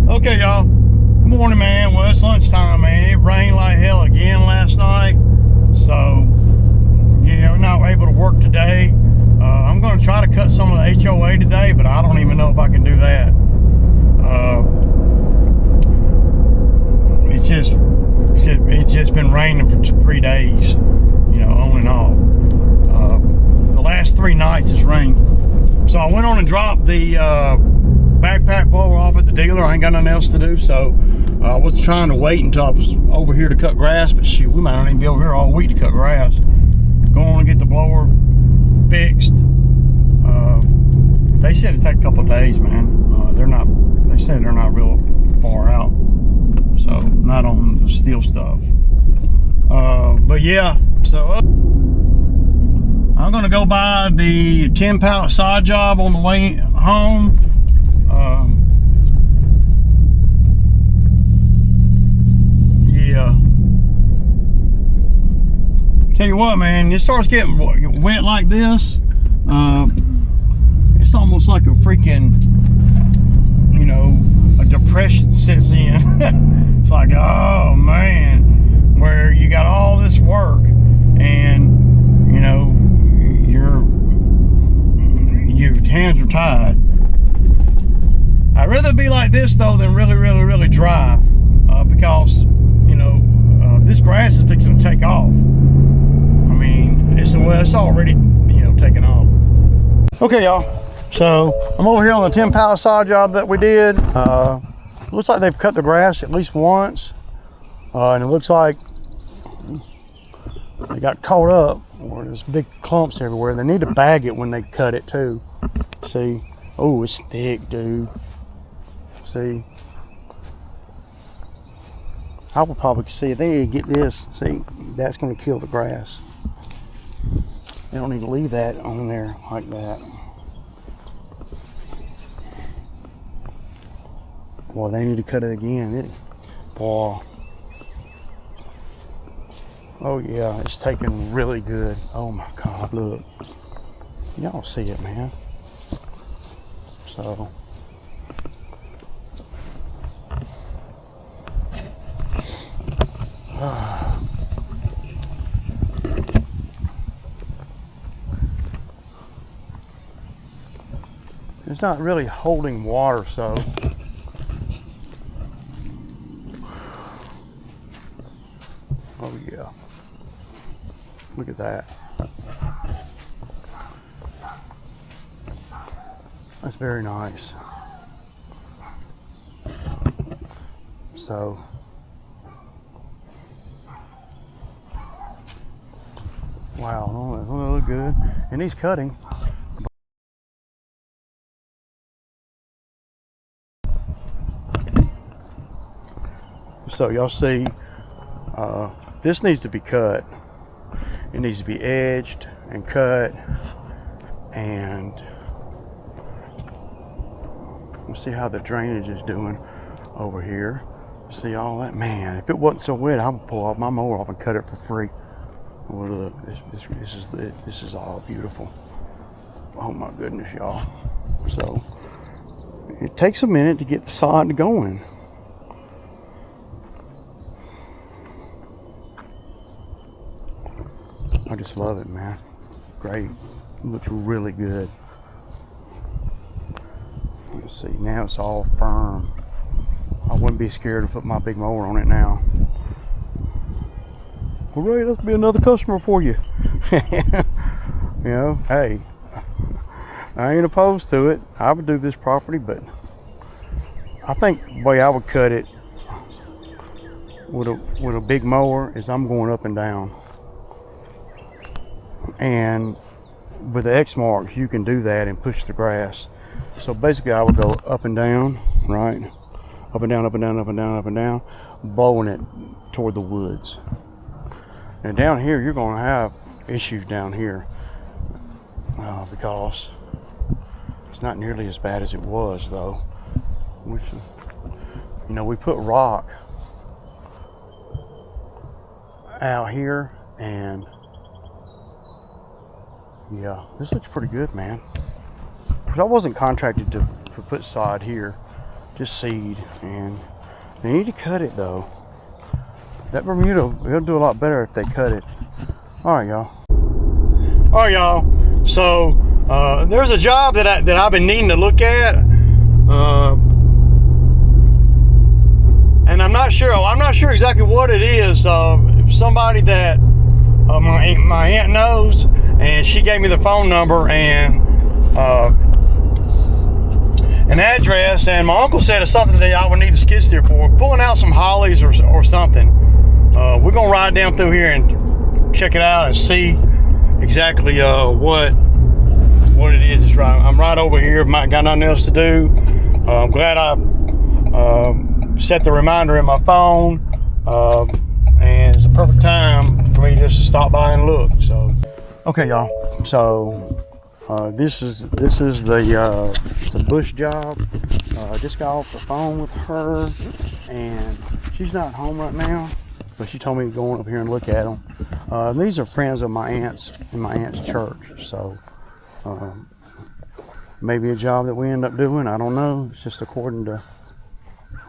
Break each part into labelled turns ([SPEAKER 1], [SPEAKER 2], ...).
[SPEAKER 1] Okay, y'all. Good morning, man. Well, it's lunchtime, man. It rained like hell again last night. So, yeah, we're not able to work today. I'm going to try to cut some of the HOA today, but I don't even know if I can do that. It's just been raining for 3 days, you know, on and off. The last 3 nights it's rained. So I went on and dropped the backpack blower off at the dealer. I ain't got nothing else to do, so I was trying to wait until I was over here to cut grass, but shoot, we might not even be over here all week to cut grass. Go on and get the blower fixed. They said it'd take a couple of days, man. They said they're not real far out, so not on the steel stuff. But yeah, so I'm gonna go buy the 10-pallet side job on the way home. Yeah. Tell you what, man, it starts getting wet like this. It's almost like a freaking, you know, a depression sets in. It's like, oh man, where you got all this work and, you know, your hands are tied. I'd rather be like this though than really dry, because, you know, this grass is fixing to take off. I mean, it's already, you know, taking off. Okay, y'all. So I'm over here on the 10-pallet saw job that we did. Looks like they've cut the grass at least once, and it looks like they got caught up, or there's big clumps everywhere. They need to bag it when they cut it too. See? Oh, it's thick, dude. See? I would probably see if they need to get this. See, that's going to kill the grass. They don't need to leave that on there like that. Boy, they need to cut it again. Boy. Oh yeah, it's taking really good. Oh my God, look. Y'all see it, man. So. It's not really holding water, so. Oh yeah. Look at that. That's very nice. So. Wow, don't it look good? And he's cutting. So y'all see, this needs to be cut. It needs to be edged and cut, and let's see how the drainage is doing over here. See all that, man. If it wasn't so wet, I would pull off my mower off and cut it for free. Well, look, this is all beautiful. Oh my goodness, y'all. So it takes a minute to get the sod going. I just love it, man. Great. It looks really good. Let's see, now it's all firm. I wouldn't be scared to put my big mower on it now. Ray, let's be another customer for you. You know, hey, I ain't opposed to it. I would do this property, but I think the way I would cut it with a big mower is I'm going up and down. And with the X marks, you can do that and push the grass. So basically I would go up and down, right? Up and down, up and down, up and down, up and down, blowing it toward the woods. And down here, you're going to have issues down here because it's not nearly as bad as it was, though. We put rock out here, and yeah, this looks pretty good, man. Because I wasn't contracted to put sod here, just seed, and they need to cut it though. That Bermuda, it'll do a lot better if they cut it. All right, y'all. All right, y'all. So there's a job that I've been needing to look at, and I'm not sure exactly what it is. Somebody that my aunt knows, and she gave me the phone number and an address, and my uncle said it's something that I would need a skid steer for, pulling out some hollies or something. We're gonna ride down through here and check it out and see exactly what it is. I'm right over here. Got nothing else to do. I'm glad I set the reminder in my phone, and it's a perfect time for me just to stop by and look. So, okay, y'all. So this is it's a bush job. I just got off the phone with her, and she's not home right now, but she told me to go on up here and look at them. These are friends of my aunt's in my aunt's church, so maybe a job that we end up doing. I don't know. It's just according to.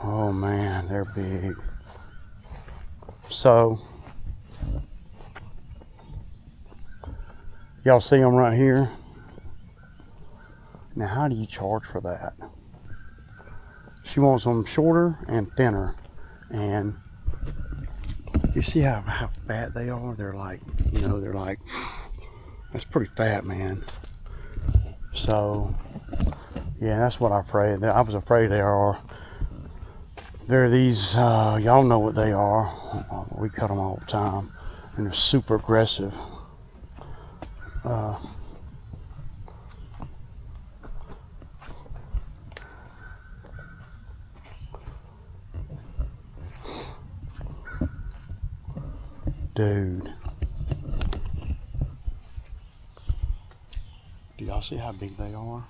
[SPEAKER 1] Oh man, they're big. So y'all see them right here. Now, how do you charge for that? She wants them shorter and thinner, and you see how fat they are? They're like, that's pretty fat, man. So, yeah, that's what I was afraid they are. They're these, y'all know what they are. We cut them all the time, and they're super aggressive. Dude, do y'all see how big they are?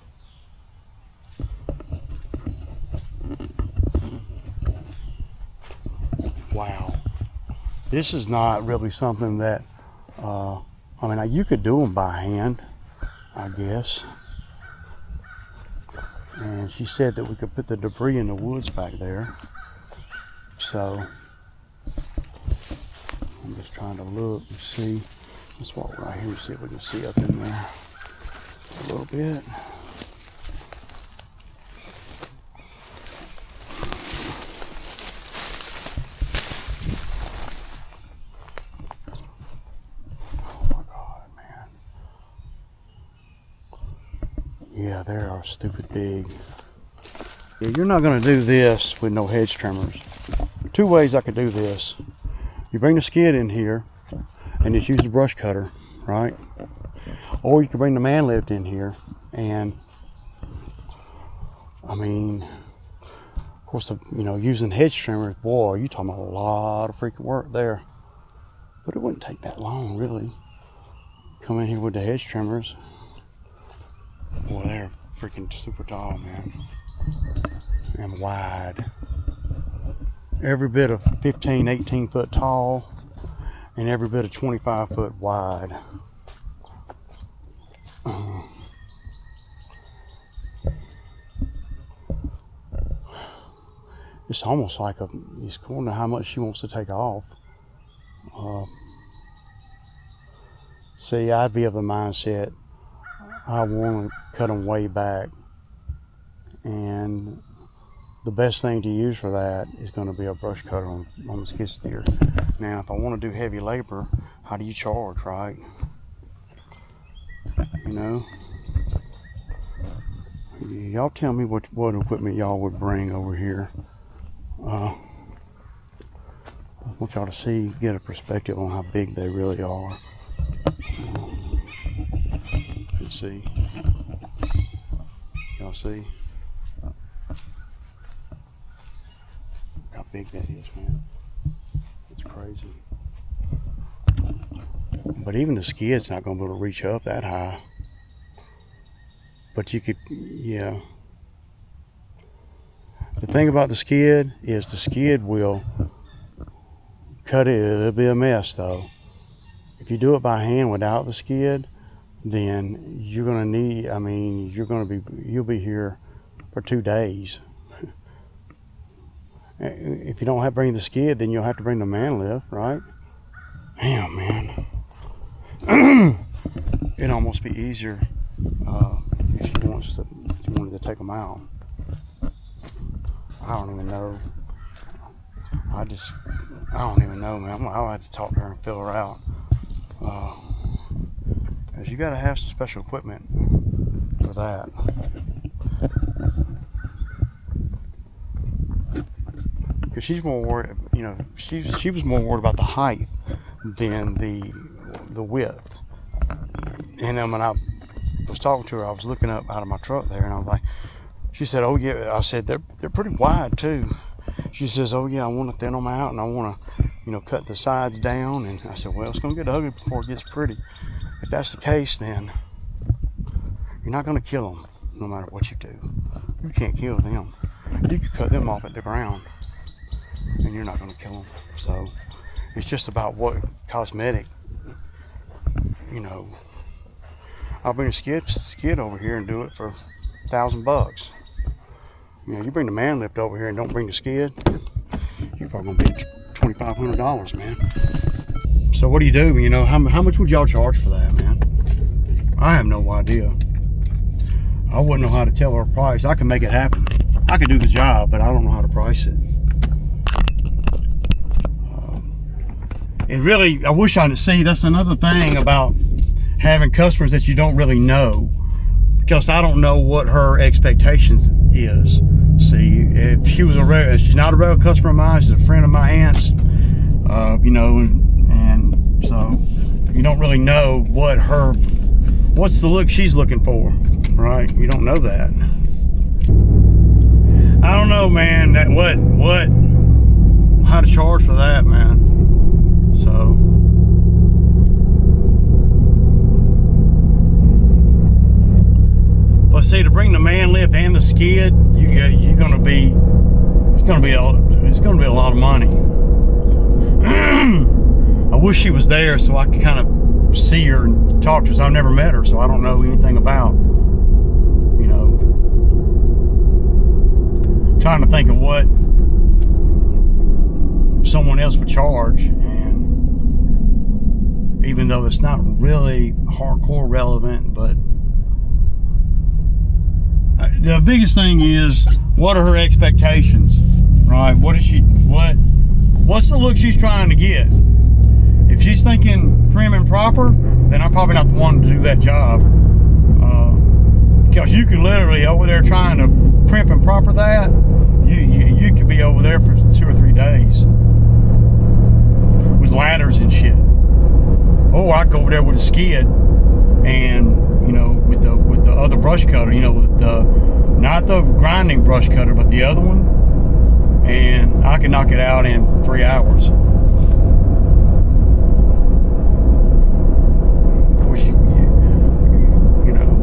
[SPEAKER 1] Wow, this is not really something that you could do them by hand, I guess. And she said that we could put the debris in the woods back there. So I'm just trying to look and see. Let's walk right here and see if we can see up in there a little bit. Oh my God, man. Yeah, they are stupid big. Yeah, you're not gonna do this with no hedge trimmers. Two ways I could do this. You bring the skid in here and just use the brush cutter, right? Or you can bring the man lift in here, and of course, using hedge trimmers, boy, you talking about a lot of freaking work there. But it wouldn't take that long, really. Come in here with the hedge trimmers. Boy, they're freaking super tall, man, and wide. Every bit of 15, 18 foot tall, and every bit of 25 foot wide. It's almost like it's according to how much she wants to take off. See, I'd be of the mindset, I want to cut them way back, and the best thing to use for that is going to be a brush cutter on the skid steer. Now, if I want to do heavy labor, how do you charge, right? You know? Y'all tell me what equipment y'all would bring over here. I want y'all to see, get a perspective on how big they really are. Let's see. Y'all see? How big that is, man. It's crazy. But even the skid's not going to be able to reach up that high. But you could, yeah. The thing about the skid is the skid will cut it. It'll be a mess though. If you do it by hand without the skid, then you're going to need, I mean, you'll be here for 2 days. If you don't have to bring the skid, then you'll have to bring the man lift, right? Damn, man. It'd almost be easier if you wanted to take them out. I don't even know. I don't even know, man. I'll have to talk to her and fill her out. Cause you gotta have some special equipment for that. Cause she's more worried, you know, she was more worried about the height than the width. And then when I was talking to her, I was looking up out of my truck there, and I was like, she said, "Oh yeah," I said, "They're pretty wide too." She says, "Oh yeah, I want to thin them out, and I want to, you know, cut the sides down." And I said, "Well, it's gonna get ugly before it gets pretty. If that's the case, then you're not gonna kill them, no matter what you do. You can't kill them. You can cut them off at the ground, and you're not gonna kill them. So it's just about what cosmetic, you know." I'll bring a skid over here and do it for $1,000. You know, you bring the man lift over here and don't bring the skid, you're probably gonna be $2,500, man. So what do? You know, how much would y'all charge for that, man? I have no idea. I wouldn't know how to tell her price. I can make it happen. I can do the job, but I don't know how to price it. It really, I wish I could see. That's another thing about having customers that you don't really know, because I don't know what her expectations is. See, if she's not a regular customer of mine, she's a friend of my aunt's, you know, and so you don't really know what's the look she's looking for, right? You don't know that. I don't know, man, how to charge for that, man. So but see, to bring the man lift and the skid, it's gonna be a lot of money. I wish she was there so I could kind of see her and talk to her. I've never met her, so I don't know anything about, you know. I'm trying to think of what someone else would charge, and even though it's not really hardcore relevant, but the biggest thing is, what are her expectations, right? What's the look she's trying to get? If she's thinking prim and proper, then I'm probably not the one to do that job. Because you could literally over there trying to primp and proper that, you could be over there for 2 or 3 days with ladders and shit. Or I go over there with a skid and, you know, with the other brush cutter, you know, with not the grinding brush cutter, but the other one, and I can knock it out in 3 hours. Of course, you know,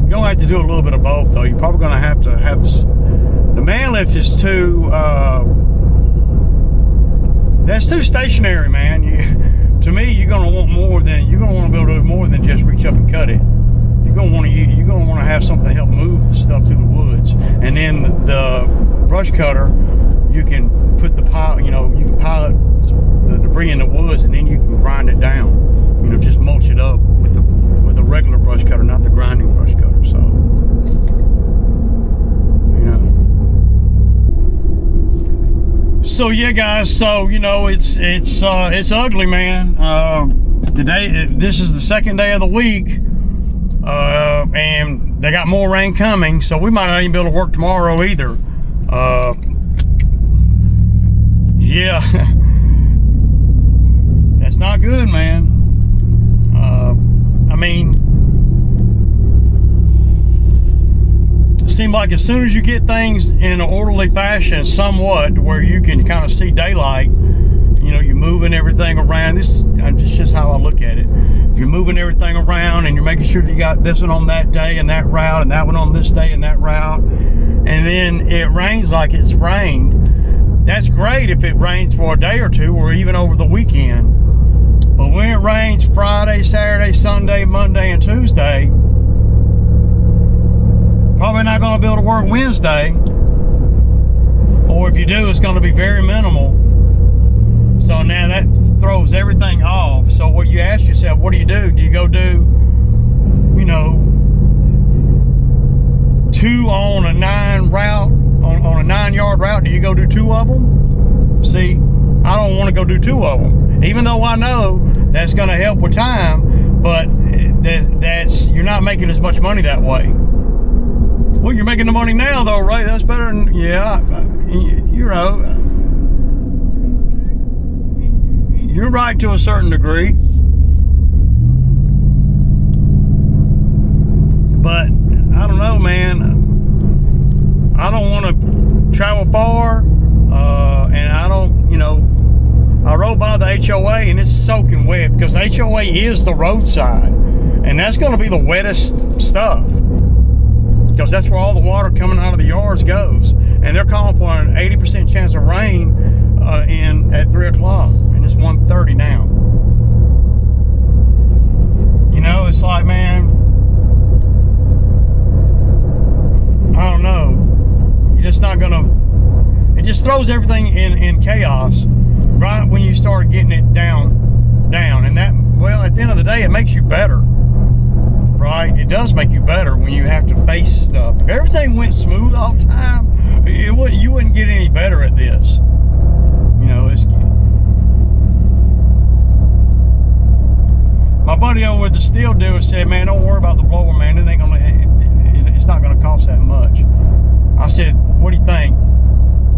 [SPEAKER 1] you're gonna have to do a little bit of both, though. You're probably gonna have to have the man lift is too. That's too stationary, man. To me, you're gonna want more than to be able to do more than just reach up and cut it. You're gonna want to have something to help move the stuff through the woods, and then the brush cutter, you can put the pile, you know, you can pilot the debris in the woods, and then you can grind it down. You know, just mulch it up with a regular brush cutter, not the grinding brush cutter. So, you know. So yeah, guys. So it's ugly, man. This is the second day of the week, and they got more rain coming. So we might not even be able to work tomorrow either. Yeah, that's not good, man. I mean, it seems like as soon as you get things in an orderly fashion, somewhat, where you can kind of see daylight, you're moving everything around. This is just how I look at it. If you're moving everything around and you're making sure that you got this one on that day and that route, and that one on this day and that route, and then it rains like it's rained, that's great if it rains for a day or two or even over the weekend. But when it rains Friday, Saturday, Sunday, Monday, and Tuesday, probably not going to be able to work Wednesday. Or if you do, it's going to be very minimal. So now that throws everything off. So what you ask yourself, what do? Do you go do, 2 on a 9 route, on a 9-yard route? Do you go do 2 of them? See, I don't want to go do 2 of them. Even though I know that's going to help with time, but you're not making as much money that way. Well, you're making the money now, though, right? That's better than, you're right to a certain degree. But I don't know, man. I don't want to travel far, and I don't, I rode by the HOA and it's soaking wet because HOA is the roadside, and that's going to be the wettest stuff because that's where all the water coming out of the yards goes. And they're calling for an 80% chance of rain at 3 o'clock, and it's 1:30 now. It's like, man, I don't know. You're just not going to, it just throws everything in chaos right when you start getting it down. And that, well, at the end of the day, it makes you better, right? It does make you better when you have to face stuff. If everything went smooth all the time, you wouldn't get any better at this. My buddy over at the steel dealer said, man, don't worry about the blower, man. It's not gonna cost that much. I said, what do you think?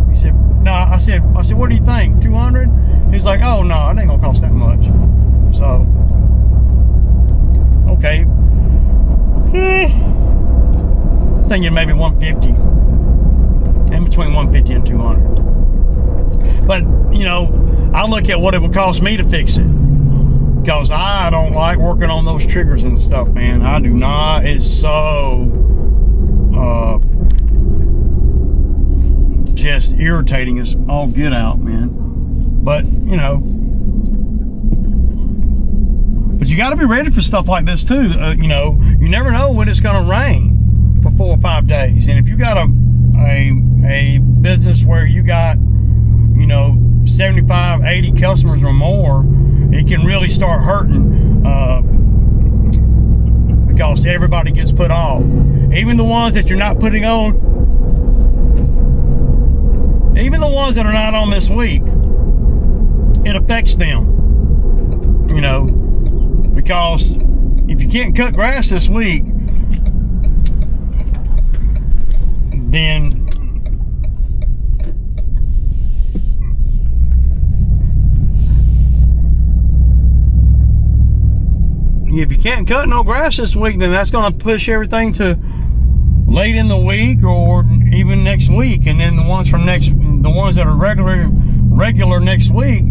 [SPEAKER 1] He said, no. I said, what do you think? 200? He's like, oh no, it ain't gonna cost that much. So, okay. Thinking maybe 150. In between 150 and 200. But, I look at what it would cost me to fix it. Because I don't like working on those triggers and stuff, man. I do not. It's so just irritating as all get out, man. But but you got to be ready for stuff like this too. You never know when it's going to rain for 4 or 5 days. And if you got a business where you got 75, 80 customers or more, it can really start hurting because everybody gets put off. Even the ones that you're not putting on, even the ones that are not on this week, it affects them. Because if you can't cut grass this week, then if you can't cut no grass this week, then that's going to push everything to late in the week or even next week. And then the ones that are regular next week,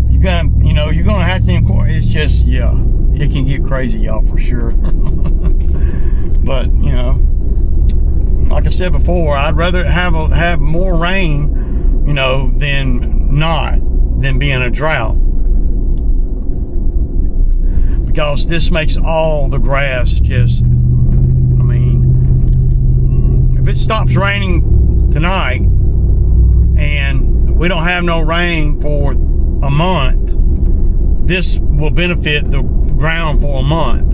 [SPEAKER 1] you're gonna have to incorporate. It's just, it can get crazy, y'all, for sure. But like I said before, I'd rather have more rain, than be in a drought. Because this makes all the grass just, if it stops raining tonight and we don't have no rain for a month, this will benefit the ground for a month.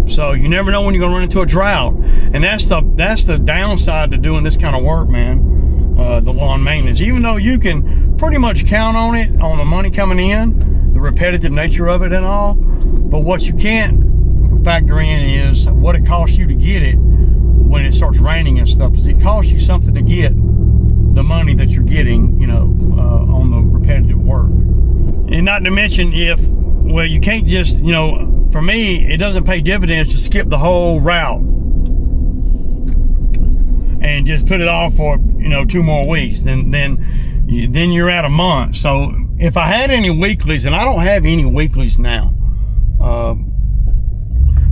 [SPEAKER 1] So you never know when you're going to run into a drought. And that's the downside to doing this kind of work, man. the lawn maintenance, even though you can pretty much count on it, on the money coming in, the repetitive nature of it and all. But what you can't factor in is what it costs you to get it when it starts raining and stuff. Is it costs you something to get the money that you're getting, you know, on the repetitive work. And not to mention well, you can't just, you know, for me, it doesn't pay dividends to skip the whole route and just put it off for, you know, 2 more weeks. Then you're at a month. So if I had any weeklies, and I don't have any weeklies now,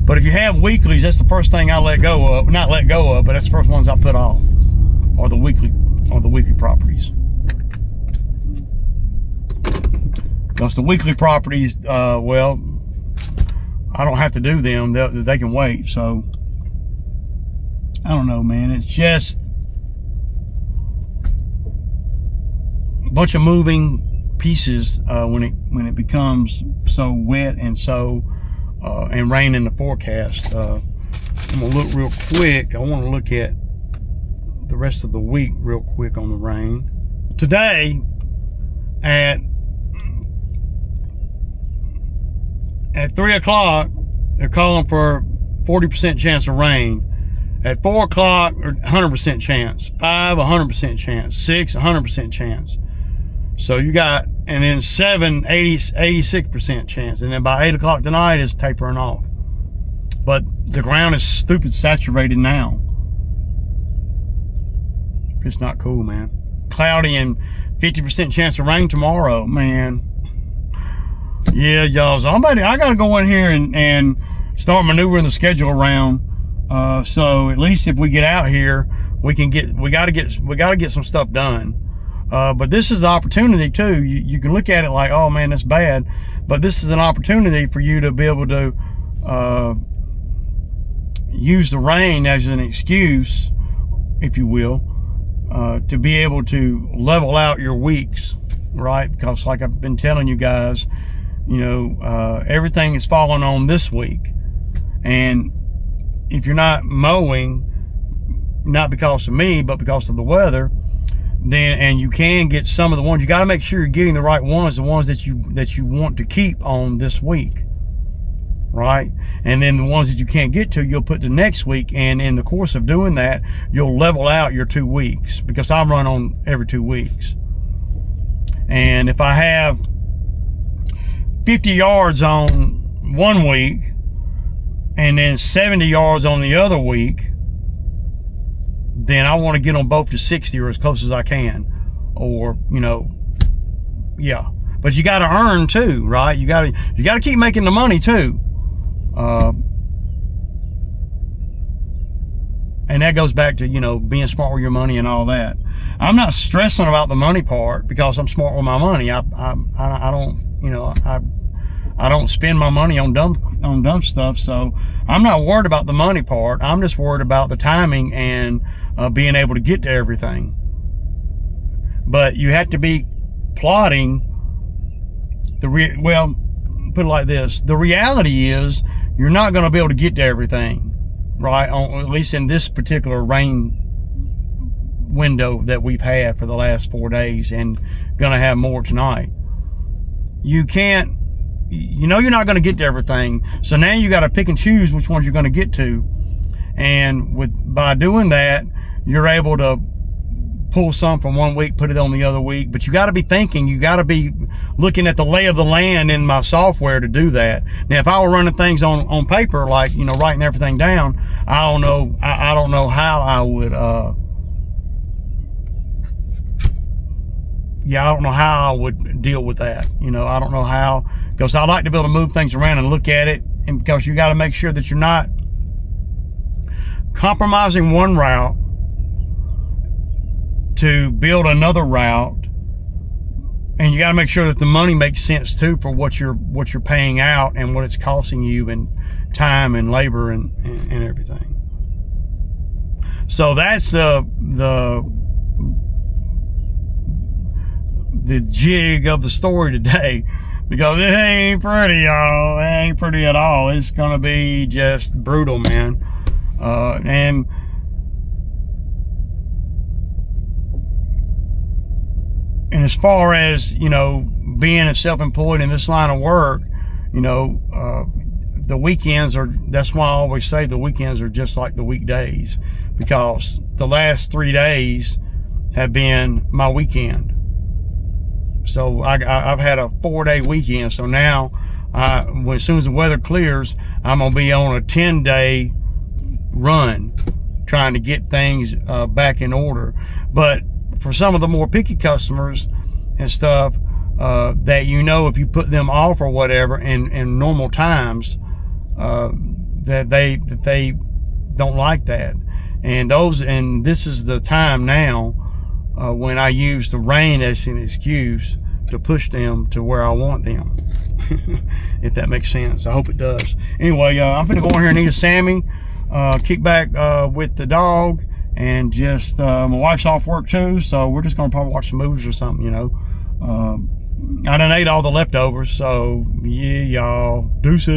[SPEAKER 1] but if you have weeklies, that's the first thing I let go of. Not let go of, but that's the first ones I put off, or the weekly properties. Because the weekly properties, well, I don't have to do them. They can wait. So I don't know, man. It's just a bunch of moving pieces when it becomes so wet and so and rain in the forecast. I'm gonna look real quick. I want to look at the rest of the week real quick on the rain. Today at 3 o'clock, they're calling for 40% chance of rain. At 4 o'clock, 100% chance. 5, 100% chance. 6, 100% chance. So you got, and then 7, 86% chance. And then by 8 o'clock tonight, it's tapering off. But the ground is stupid saturated now. It's not cool, man. Cloudy and 50% chance of rain tomorrow, man. Yeah, y'all. So I gotta go in here and start maneuvering the schedule around. So at least if we get out here, we gotta get some stuff done. But this is the opportunity too. You can look at it like, oh man, that's bad. But this is an opportunity for you to be able to use the rain as an excuse, if you will, to be able to level out your weeks, right? Because like I've been telling you guys, you know, everything is falling on this week. And if you're not mowing, not because of me, but because of the weather, then, and you can get some of the ones, you got to make sure you're getting the right ones, the ones that you want to keep on this week, right? And then the ones that you can't get to, you'll put to next week. And in the course of doing that, you'll level out your 2 weeks, because I run on every 2 weeks. And if I have 50 yards on 1 week and then 70 yards on the other week, then I want to get them both to 60 or as close as I can. Or, you know, yeah. But you got to earn too, right? You got to keep making the money too. And that goes back to, you know, being smart with your money and all that. I'm not stressing about the money part because I'm smart with my money. I don't, you know, I don't spend my money on dumb stuff. So I'm not worried about the money part. I'm just worried about the timing and being able to get to everything. But you have to be plotting well, put it like this. The reality is you're not going to be able to get to everything, right? At least in this particular rain window that we've had for the last 4 days, and going to have more tonight. You can't, you know, you're not going to get to everything. So now you got to pick and choose which ones you're going to get to. And by doing that, you're able to pull some from 1 week, put it on the other week. But you got to be thinking, you got to be looking at the lay of the land in my software to do that. Now, if I were running things on paper, like, you know, writing everything down, I don't know how I would, I don't know how I would deal with that. You know, I don't know how, because I like to be able to move things around and look at it. And because you got to make sure that you're not compromising one route to build another route, and you got to make sure that the money makes sense too for what you're paying out and what it's costing you in time and labor and everything. So that's the jig of the story today, because it ain't pretty, y'all. It ain't pretty at all. It's gonna be just brutal, man. And And as far as, you know, being self-employed in this line of work, you know, the weekends are, that's why I always say the weekends are just like the weekdays, because the last 3 days have been my weekend. So I've had a 4-day weekend. So now, as soon as the weather clears, I'm gonna be on a 10-day run trying to get things back in order. But for some of the more picky customers and stuff, that, you know, if you put them off or whatever in normal times, that they don't like that. And this is the time now when I use the rain as an excuse to push them to where I want them. If that makes sense. I hope it does. Anyway, I'm gonna go in here and eat a Sammy, kick back with the dog, and just my wife's off work too, so we're just gonna probably watch some movies or something, you know. I done ate all the leftovers, so yeah, y'all, deuces.